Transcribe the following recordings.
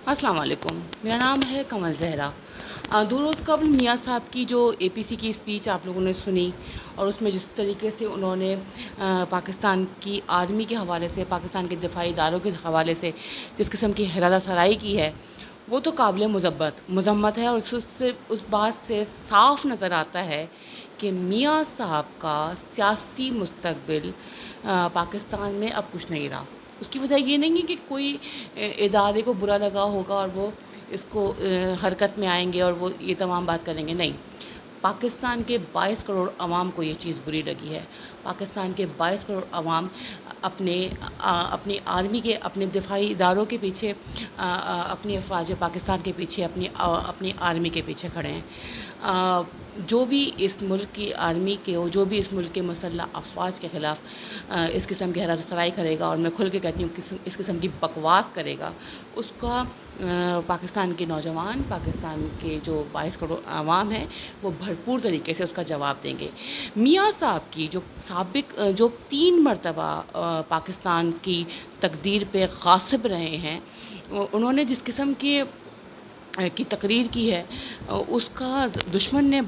السلام علیکم، میرا نام ہے کمل زہرا۔ دو روز قبل میاں صاحب کی جو APC کی اسپیچ آپ لوگوں نے سنی، اور اس میں جس طریقے سے انہوں نے پاکستان کی آرمی کے حوالے سے، پاکستان کے دفاعی اداروں کے حوالے سے جس قسم کی ہرادہ سرائی کی ہے، وہ تو قابل مذمت ہے، اور اس بات سے صاف نظر آتا ہے کہ میاں صاحب کا سیاسی مستقبل پاکستان میں اب کچھ نہیں رہا۔ اس کی وجہ یہ نہیں ہے کہ کوئی ادارے کو برا لگا ہوگا اور وہ اس کو حرکت میں آئیں گے اور وہ یہ تمام بات کریں گے، نہیں۔ پاکستان کے 22 کروڑ عوام کو یہ چیز بری لگی ہے۔ پاکستان کے 22 کروڑ عوام اپنی آرمی کے، اپنے دفاعی اداروں کے پیچھے، اپنی افواج پاکستان کے پیچھے، اپنی آرمی کے پیچھے کھڑے ہیں۔ جو بھی اس ملک کی آرمی کے، جو بھی اس ملک کے مسلح افواج کے خلاف اس قسم کی ہراست سرائی کرے گا، اور میں کھل کے کہتی ہوں اس قسم کی بکواس کرے گا، اس کا پاکستان کے نوجوان، پاکستان کے جو 22 کروڑ عوام ہیں، وہ بھرپور طریقے سے اس کا جواب دیں گے۔ میاں صاحب کی جو 3 مرتبہ پاکستان کی تقدیر پہ غاصب رہے ہیں، انہوں نے جس قسم کی تقریر کی ہے، اس کا دشمن نے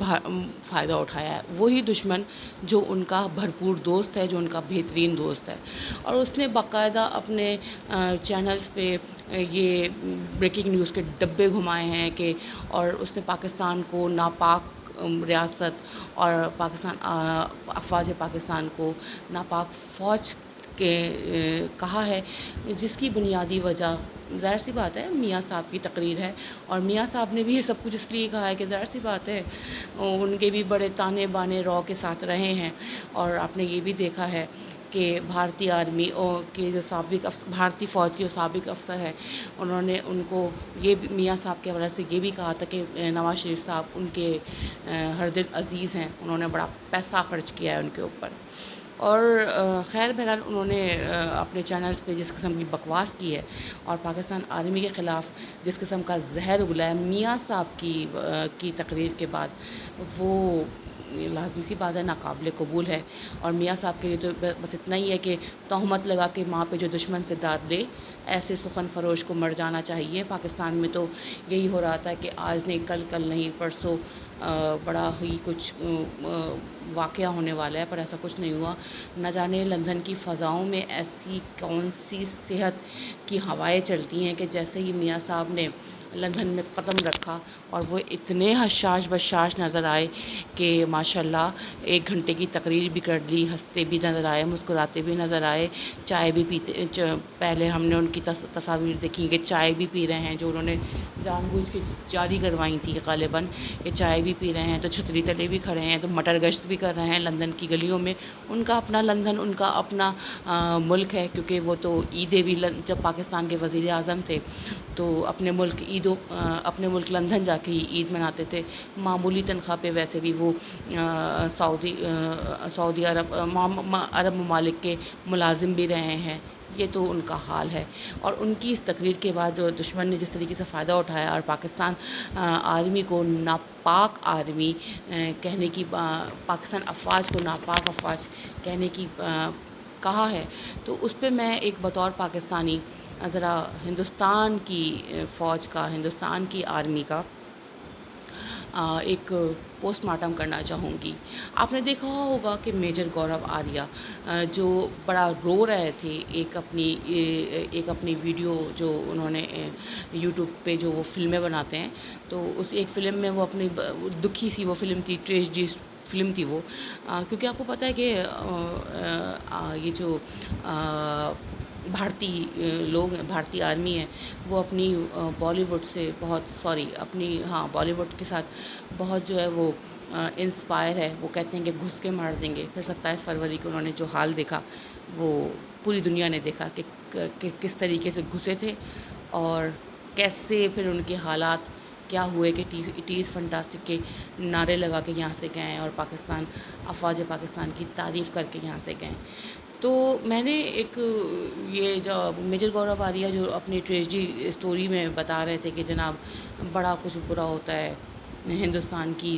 فائدہ اٹھایا ہے۔ وہی دشمن جو ان کا بھرپور دوست ہے، جو ان کا بہترین دوست ہے، اور اس نے باقاعدہ اپنے چینلز پہ یہ بریکنگ نیوز کے ڈبے گھمائے ہیں کہ، اور اس نے پاکستان کو ناپاک ریاست اور افواج پاکستان کو ناپاک فوج کے کہا ہے، جس کی بنیادی وجہ ظاہر سی بات ہے میاں صاحب کی تقریر ہے۔ اور میاں صاحب نے بھی یہ سب کچھ اس لیے کہا ہے کہ ظاہر سی بات ہے ان کے بھی بڑے تانے بانے رو کے ساتھ رہے ہیں، اور آپ نے یہ بھی دیکھا ہے کہ بھارتی آرمی کے جو بھارتی فوج کے جو سابق افسر ہیں، انہوں نے ان کو یہ بھی میاں صاحب کے حوالے سے یہ بھی کہا تھا کہ نواز شریف صاحب ان کے ہر دل عزیز ہیں، انہوں نے بڑا پیسہ خرچ کیا ہے ان کے اوپر۔ اور خیر بہرحال انہوں نے اپنے چینلز پہ جس قسم کی بکواس کی ہے، اور پاکستان آرمی کے خلاف جس قسم کا زہر اگلا ہے میاں صاحب کی تقریر کے بعد، وہ لازمی سی بات ہے ناقابل قبول ہے۔ اور میاں صاحب کے لیے تو بس اتنا ہی ہے کہ تہمت لگا کے ماں پہ جو دشمن سے داد دے، ایسے سخن فروش کو مر جانا چاہیے۔ پاکستان میں تو یہی ہو رہا تھا کہ آج نہیں، کل نہیں، پرسوں بڑا ہی کچھ واقعہ ہونے والا ہے، پر ایسا کچھ نہیں ہوا۔ نہ جانے لندن کی فضاؤں میں ایسی کون سی صحت کی ہوائیں چلتی ہیں کہ جیسے ہی میاں صاحب نے لندن میں قدم رکھا، اور وہ اتنے حشاش بشاش نظر آئے کہ ماشاءاللہ 1 گھنٹے کی تقریر بھی کر لی، ہنستے بھی نظر آئے، مسکراتے بھی نظر آئے، چائے بھی پیتے۔ پہلے ہم نے ان کی تصاویر دیکھی کہ چائے بھی پی رہے ہیں، جو انہوں نے جان بوجھ کے جاری کروائی تھی غالباً، کہ چائے بھی پی رہے ہیں، تو چھتری تلے بھی کھڑے ہیں، تو مٹر گشت بھی کر رہے ہیں لندن کی گلیوں میں۔ ان کا اپنا لندن، ان کا اپنا ملک ہے، کیونکہ وہ تو عیدیں بھی جب پاکستان کے وزیر اعظم تھے تو اپنے ملک لندن جا کے ہی عید مناتے تھے۔ معمولی تنخواہ پہ ویسے بھی وہ سعودی عرب ممالک کے ملازم بھی رہے ہیں۔ یہ تو ان کا حال ہے۔ اور ان کی اس تقریر کے بعد جو دشمن نے جس طریقے سے فائدہ اٹھایا، اور پاکستان آرمی کو ناپاک آرمی کہنے کی، پاکستان افواج کو ناپاک افواج کہنے کی کہا ہے، تو اس پہ میں ایک بطور پاکستانی ذرا ہندوستان کی فوج کا، ہندوستان کی آرمی کا ایک پوسٹ مارٹم کرنا چاہوں گی۔ آپ نے دیکھا ہوگا کہ میجر گورو آریہ جو بڑا رو رہے تھے ایک اپنی ویڈیو جو انہوں نے یوٹیوب پہ جو وہ فلمیں بناتے ہیں، تو اس ایک فلم میں وہ اپنی دکھی سی وہ فلم تھی، ٹریجڈی فلم تھی وہ، کیونکہ آپ کو پتہ ہے کہ یہ جو بھارتی لوگ ہیں، بھارتی آرمی ہے، وہ اپنی بالی ووڈ سے بالی ووڈ کے ساتھ بہت جو ہے وہ انسپائر ہے۔ وہ کہتے ہیں کہ گھس کے مار دیں گے۔ پھر 27 فروری کو انہوں نے جو حال دیکھا، وہ پوری دنیا نے دیکھا کہ کس طریقے سے گھسے تھے، اور کیسے پھر ان کے حالات کیا ہوئے کہ اٹ از فنٹاسٹک کے نعرے لگا کے یہاں سے گئے، اور افواج پاکستان کی تعریف کر کے یہاں سے گئے۔ تو میں نے یہ جو میجر گورو آریہ جو اپنی ٹریجڈی اسٹوری میں بتا رہے تھے کہ جناب بڑا کچھ برا ہوتا ہے ہندوستان کی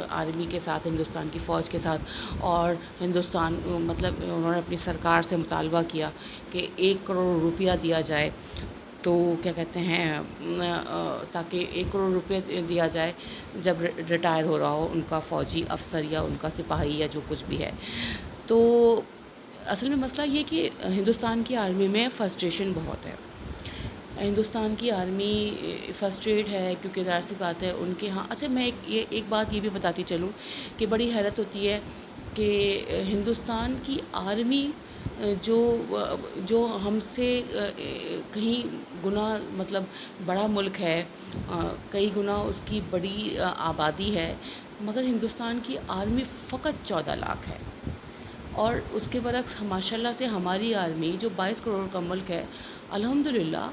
آرمی کے ساتھ، ہندوستان کی فوج کے ساتھ، اور انہوں نے اپنی سرکار سے مطالبہ کیا کہ 1 کروڑ روپیہ دیا جائے تو کیا کہتے ہیں تاکہ 1 کروڑ روپے دیا جائے جب ریٹائر ہو رہا ہو ان کا فوجی افسر یا ان کا سپاہی یا جو کچھ بھی ہے. تو اصل میں مسئلہ یہ کہ ہندوستان کی آرمی میں فرسٹریشن بہت ہے. ہندوستان کی آرمی فرسٹریٹ ہے کیونکہ ظاہر سی بات ہے ان کے ہاں. اچھا میں ایک بات یہ بھی بتاتی چلوں کہ بڑی حیرت ہوتی ہے کہ ہندوستان کی آرمی جو جو ہم سے کہیں گنا مطلب بڑا ملک ہے، کئی گنا اس کی بڑی آبادی ہے، مگر ہندوستان کی آرمی فقط 14 لاکھ ہے. اور اس کے برعکس ماشاء اللہ سے ہماری آرمی جو 22 کروڑ کا ملک ہے، الحمدللہ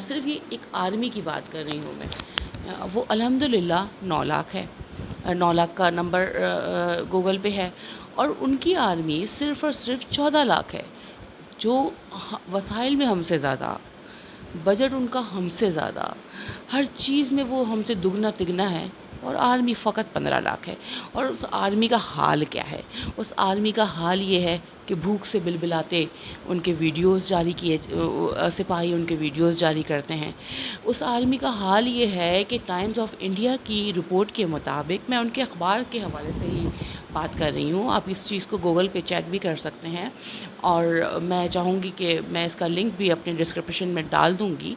صرف یہ ایک آرمی کی بات کر رہی ہوں میں، وہ الحمدللہ 9 لاکھ ہے. 9 لاکھ کا نمبر گوگل پہ ہے، اور ان کی آرمی صرف اور صرف 14 لاکھ ہے، جو وسائل میں ہم سے زیادہ، بجٹ ان کا ہم سے زیادہ، ہر چیز میں وہ ہم سے دگنا تگنا ہے، اور آرمی فقط 15 لاکھ ہے. اور اس آرمی کا حال کیا ہے؟ اس آرمی کا حال یہ ہے کہ بھوک سے بلبلاتے ان کے ویڈیوز جاری کیے، سپاہی ان کے ویڈیوز جاری کرتے ہیں. اس آرمی کا حال یہ ہے کہ ٹائمز آف انڈیا کی رپورٹ کے مطابق، میں ان کے اخبار کے حوالے سے ہی بات کر رہی ہوں، آپ اس چیز کو گوگل پہ چیک بھی کر سکتے ہیں، اور میں چاہوں گی کہ میں اس کا لنک بھی اپنے ڈسکرپشن میں ڈال دوں گی،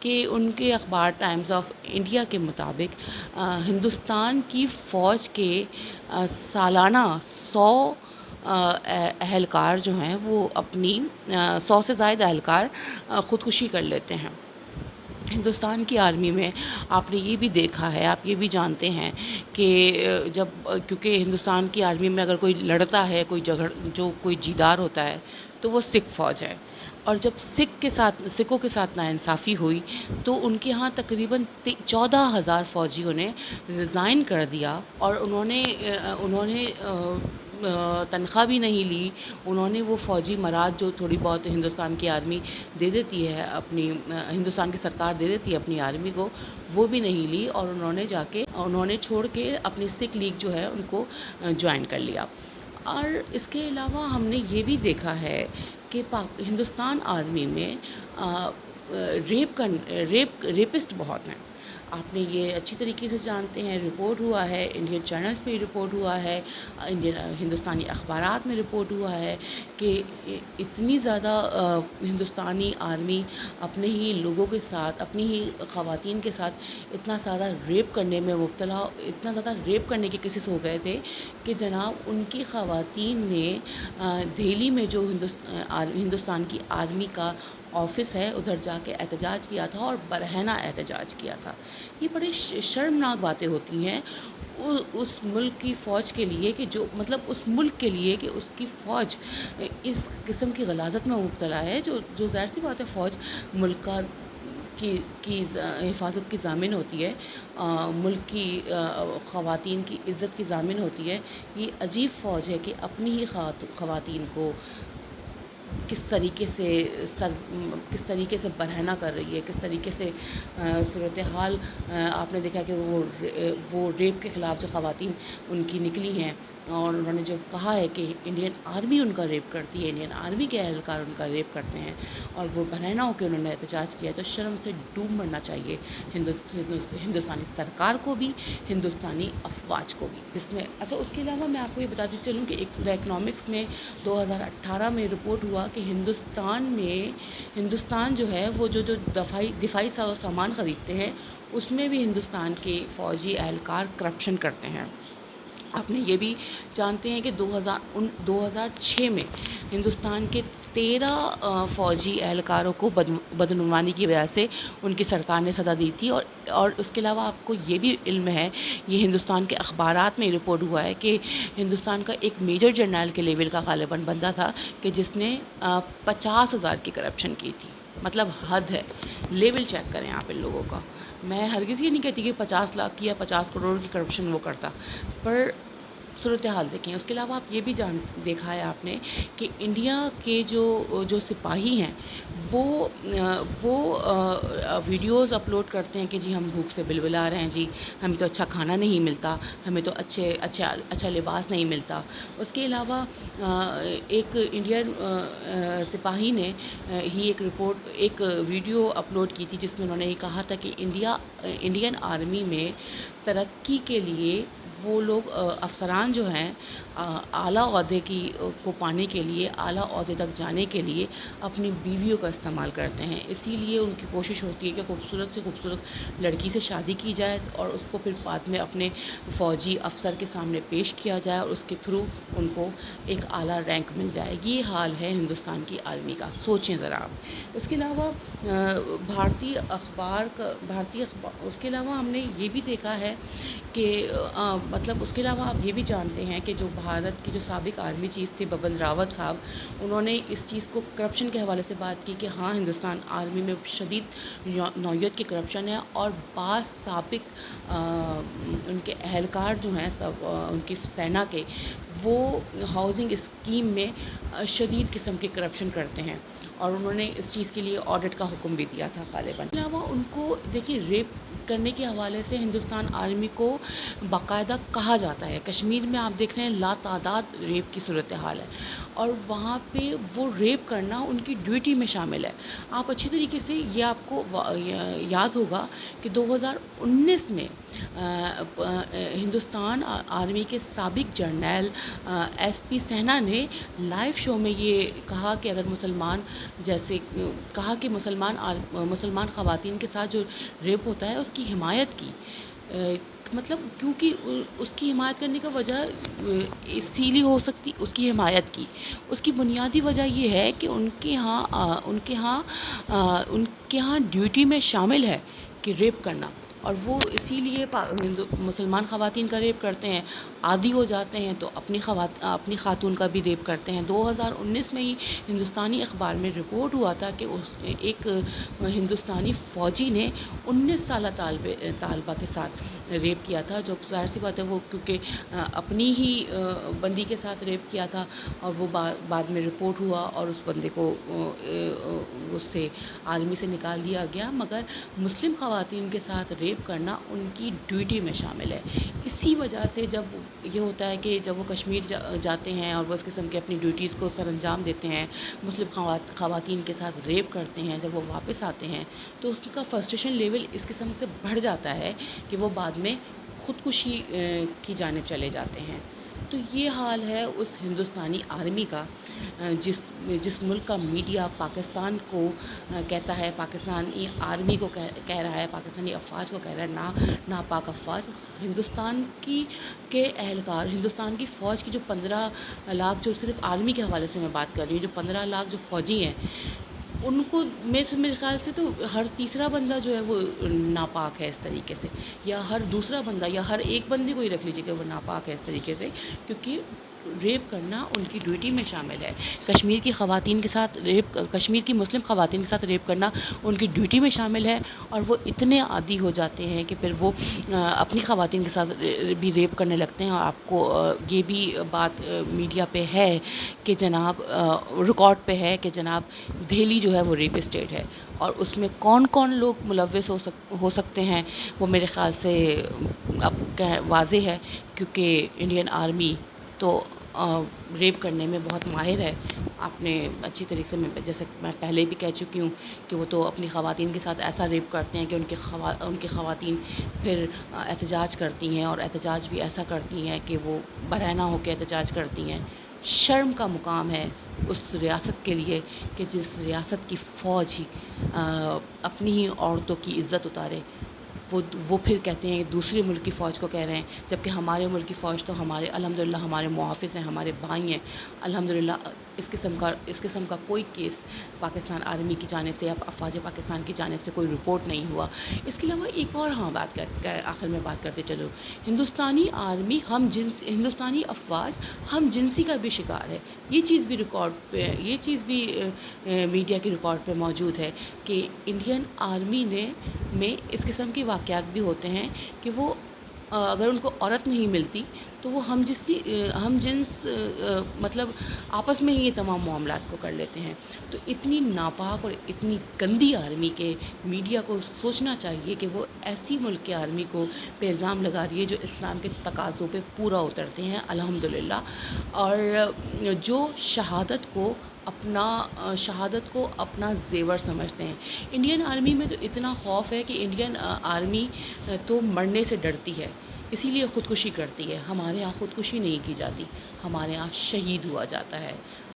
کہ ان کے اخبار ٹائمز آف انڈیا کے مطابق ہندوستان کی فوج کے سالانہ 100 اہلکار جو ہیں وہ اپنی 100 سے زائد اہلکار خودکشی کر لیتے ہیں. ہندوستان کی آرمی میں آپ نے یہ بھی دیکھا ہے، آپ یہ بھی جانتے ہیں کہ جب کیونکہ ہندوستان کی آرمی میں اگر کوئی لڑتا ہے، کوئی جیدار ہوتا ہے، تو وہ سکھ فوج ہے. اور جب سکھوں کے ساتھ ناانصافی ہوئی تو ان کے ہاں تقریباً 14,000 فوجیوں نے ریزائن کر دیا، اور انہوں نے تنخواہ بھی نہیں لی. انہوں نے وہ فوجی مراد جو تھوڑی بہت ہندوستان کی آرمی دے دیتی ہے، اپنی ہندوستان کی سرکار دے دیتی ہے اپنی آرمی کو، وہ بھی نہیں لی، اور انہوں نے چھوڑ کے اپنی سکھ لیگ جو ہے ان کو جوائن کر لیا. اور اس کے علاوہ ہم نے یہ بھی دیکھا ہے کہ ہندوستان آرمی میں ریپسٹ بہت ہیں. آپ نے یہ اچھی طریقے سے جانتے ہیں، رپورٹ ہوا ہے، انڈین چینلز پہ رپورٹ ہوا ہے، ہندوستانی اخبارات میں رپورٹ ہوا ہے کہ اتنی زیادہ ہندوستانی آرمی اپنے ہی لوگوں کے ساتھ، اپنی ہی خواتین کے ساتھ اتنا زیادہ ریپ کرنے میں مبتلا، اتنا زیادہ ریپ کرنے کے کیسز ہو گئے تھے کہ جناب ان کی خواتین نے دہلی میں جو ہندوستان کی آرمی کا آفس ہے ادھر جا کے احتجاج کیا تھا، اور برہنہ احتجاج کیا تھا. یہ بڑی شرمناک باتیں ہوتی ہیں اس ملک کی فوج کے لیے، کہ جو مطلب اس ملک کے لیے کہ اس کی فوج اس قسم کی غلاظت میں مبتلا ہے، جو ظاہر سی بات ہے فوج ملک کی حفاظت کی ضامن ہوتی ہے، ملک کی خواتین کی عزت کی ضامن ہوتی ہے. یہ عجیب فوج ہے کہ اپنی ہی خواتین کو کس طریقے سے برہنہ کر رہی ہے، کس طریقے سے صورتحال آپ نے دیکھا کہ وہ ریپ کے خلاف جو خواتین ان کی نکلی ہیں، اور انہوں نے جو کہا ہے کہ انڈین آرمی ان کا ریپ کرتی ہے، انڈین آرمی کے اہلکار ان کا ریپ کرتے ہیں، اور وہ برہنہ ہو کے انہوں نے احتجاج کیا. تو شرم سے ڈوب مرنا چاہیے ہندوستانی سرکار کو بھی، ہندوستانی افواج کو بھی. جس میں اچھا اس کے علاوہ میں آپ کو یہ بتاتی چلوں کہ دا اکنامکس میں 2018 میں رپورٹ ہوا کہ ہندوستان جو ہے وہ جو دفاعی سامان خریدتے ہیں، اس میں بھی ہندوستان کے فوجی اہلکار کرپشن کرتے ہیں. آپ نے یہ بھی جانتے ہیں کہ 2006 میں ہندوستان کے 13 فوجی اہلکاروں کو بدعنوانی کی وجہ سے ان کی سرکار نے سزا دی تھی. اور اس کے علاوہ آپ کو یہ بھی علم ہے، یہ ہندوستان کے اخبارات میں رپورٹ ہوا ہے کہ ہندوستان کا ایک میجر جنرل کے لیول کا غالباً بندہ تھا کہ جس نے 50,000 کی کرپشن کی تھی. مطلب حد ہے. لیول چیک کریں آپ ان لوگوں کا. میں ہرگز یہ نہیں کہتی کہ 50 لاکھ کی یا 50 کروڑ کی کرپشن وہ کرتا، پر صورتحال دیکھیں. اس کے علاوہ آپ یہ بھی دیکھا ہے آپ نے کہ انڈیا کے جو سپاہی ہیں وہ ویڈیوز اپلوڈ کرتے ہیں کہ جی ہم بھوک سے بلبلا رہے ہیں، جی ہمیں تو اچھا کھانا نہیں ملتا، ہمیں تو اچھا لباس نہیں ملتا. اس کے علاوہ ایک انڈین سپاہی نے ہی ایک ویڈیو اپلوڈ کی تھی جس میں انہوں نے یہ کہا تھا کہ انڈین آرمی میں ترقی کے لیے وہ لوگ افسران جو ہیں اعلیٰ عہدے کو پانے کے لیے، اعلیٰ عہدے تک جانے کے لیے اپنی بیویوں کا استعمال کرتے ہیں. اسی لیے ان کی کوشش ہوتی ہے کہ خوبصورت سے خوبصورت لڑکی سے شادی کی جائے اور اس کو پھر بعد میں اپنے فوجی افسر کے سامنے پیش کیا جائے اور اس کے تھرو ان کو ایک اعلیٰ رینک مل جائے. یہ حال ہے ہندوستان کی آرمی کا، سوچیں ذرا آپ. اس کے علاوہ بھارتی اخبار اس کے علاوہ ہم نے یہ بھی دیکھا ہے کہ مطلب اس کے علاوہ آپ یہ بھی جانتے ہیں کہ جو بھارت کے جو سابق آرمی چیف تھے بپن راوت صاحب، انہوں نے اس چیز کو کرپشن کے حوالے سے بات کی کہ ہاں ہندوستان آرمی میں شدید نوعیت کی کرپشن ہے اور بعض سابق ان کے اہلکار جو ہیں ان کی سینا کے، وہ ہاؤسنگ اسکیم میں شدید قسم کے کرپشن کرتے ہیں اور انہوں نے اس چیز کے لیے آڈٹ کا حکم بھی دیا تھا غالباً. اس کے علاوہ ان کو دیکھیے ریپ کرنے کے حوالے سے ہندوستان آرمی کو باقاعدہ کہا جاتا ہے. کشمیر میں آپ دیکھ رہے ہیں لاتعداد ریپ کی صورتحال ہے اور وہاں پہ وہ ریپ کرنا ان کی ڈیوٹی میں شامل ہے. آپ اچھی طریقے سے یہ آپ کو یاد ہوگا کہ 2019 میں ہندوستان آرمی کے سابق جرنیل ایس پی سہنا نے لائیو شو میں یہ کہا کہ اگر مسلمان خواتین کے ساتھ جو ریپ ہوتا ہے اس کی حمایت کی. مطلب کیونکہ اس کی حمایت کرنے کا وجہ اسی لیے ہو سکتی، اس کی حمایت کی اس کی بنیادی وجہ یہ ہے کہ ان کے ہاں ڈیوٹی میں شامل ہے کہ ریپ کرنا، اور وہ اسی لیے مسلمان خواتین کا ریپ کرتے ہیں، عادی ہو جاتے ہیں تو اپنی خاتون کا بھی ریپ کرتے ہیں. 2019 میں ہی ہندوستانی اخبار میں رپورٹ ہوا تھا کہ ایک ہندوستانی فوجی نے 19 سالہ طالبہ کے ساتھ ریپ کیا تھا، جو ظاہر سی بات ہے وہ کیونکہ اپنی ہی بندی کے ساتھ ریپ کیا تھا اور وہ بعد میں رپورٹ ہوا اور اس بندے کو اس سے آرمی سے نکال دیا گیا. مگر مسلم خواتین کے ساتھ ریپ کرنا ان کی ڈیوٹی میں شامل ہے. اسی وجہ سے جب یہ ہوتا ہے کہ جب وہ کشمیر جاتے ہیں اور وہ اس قسم کے اپنی ڈیوٹیز کو سر انجام دیتے ہیں، مسلم خواتین کے ساتھ ریپ کرتے ہیں، جب وہ واپس آتے ہیں تو اس کا فرسٹریشن لیول اس قسم سے بڑھ جاتا ہے کہ وہ بعد میں خودکشی کی جانب چلے جاتے ہیں. تو یہ حال ہے اس ہندوستانی آرمی کا جس ملک کا میڈیا پاکستان کو کہتا ہے، پاکستانی آرمی کو کہہ رہا ہے، پاکستانی افواج کو کہہ رہا ہے ناپاک افواج. ہندوستان کے اہلکار، ہندوستان کی فوج کی جو 15 لاکھ، جو صرف آرمی کے حوالے سے میں بات کر رہی ہوں، جو 15 لاکھ جو فوجی ہیں، ان کو میرے خیال سے تو ہر تیسرا بندہ جو ہے وہ ناپاک ہے اس طریقے سے، یا ہر دوسرا بندہ یا ہر ایک بندے کو ہی رکھ لیجیے کہ وہ ناپاک ہے اس طریقے سے، کیونکہ ریپ کرنا ان کی ڈیوٹی میں شامل ہے. کشمیر کی مسلم خواتین کے ساتھ ریپ کرنا ان کی ڈیوٹی میں شامل ہے اور وہ اتنے عادی ہو جاتے ہیں کہ پھر وہ اپنی خواتین کے ساتھ بھی ریپ کرنے لگتے ہیں. اور آپ کو یہ بھی بات میڈیا پہ ہے کہ جناب ریکارڈ پہ ہے کہ جناب دہلی جو ہے وہ ریپ اسٹیٹ ہے، اور اس میں کون کون لوگ ملوث ہو سکتے ہیں وہ میرے خیال سے اب واضح ہے، کیونکہ انڈین آرمی تو ریپ کرنے میں بہت ماہر ہے. آپ نے اچھی طریقے سے، جیسے میں پہلے بھی کہہ چکی ہوں کہ وہ تو اپنی خواتین کے ساتھ ایسا ریپ کرتے ہیں کہ ان کی خواتین پھر احتجاج کرتی ہیں، اور احتجاج بھی ایسا کرتی ہیں کہ وہ برہنہ ہو کے احتجاج کرتی ہیں. شرم کا مقام ہے اس ریاست کے لیے کہ جس ریاست کی فوج ہی اپنی ہی عورتوں کی عزت اتارے. وہ پھر کہتے ہیں دوسرے ملک کی فوج کو کہہ رہے ہیں، جبکہ ہمارے ملک کی فوج تو ہمارے الحمدللہ ہمارے محافظ ہیں، ہمارے بھائی ہیں. الحمدللہ اس قسم کا کوئی کیس پاکستان آرمی کی جانب سے یا افواج پاکستان کی جانب سے کوئی رپورٹ نہیں ہوا. اس کے علاوہ ایک اور بات آخر میں بات کرتے چلو، ہندوستانی آرمی ہندوستانی افواج ہم جنسی کا بھی شکار ہے. یہ چیز بھی میڈیا کی ریکارڈ پہ موجود ہے کہ انڈین آرمی میں اس قسم کے واقعات بھی ہوتے ہیں کہ وہ اگر ان کو عورت نہیں ملتی تو وہ ہم جنس مطلب آپس میں ہی یہ تمام معاملات کو کر لیتے ہیں. تو اتنی ناپاک اور اتنی گندی آرمی کے میڈیا کو سوچنا چاہیے کہ وہ ایسی ملک کے آرمی کو پہ الزام لگا رہی ہے جو اسلام کے تقاضوں پہ پورا اترتے ہیں الحمدللہ، اور جو شہادت کو اپنا زیور سمجھتے ہیں. انڈین آرمی میں تو اتنا خوف ہے کہ انڈین آرمی تو مرنے سے ڈرتی ہے، اسی لیے خودکشی کرتی ہے. ہمارے یہاں خودکشی نہیں کی جاتی، ہمارے یہاں شہید ہوا جاتا ہے.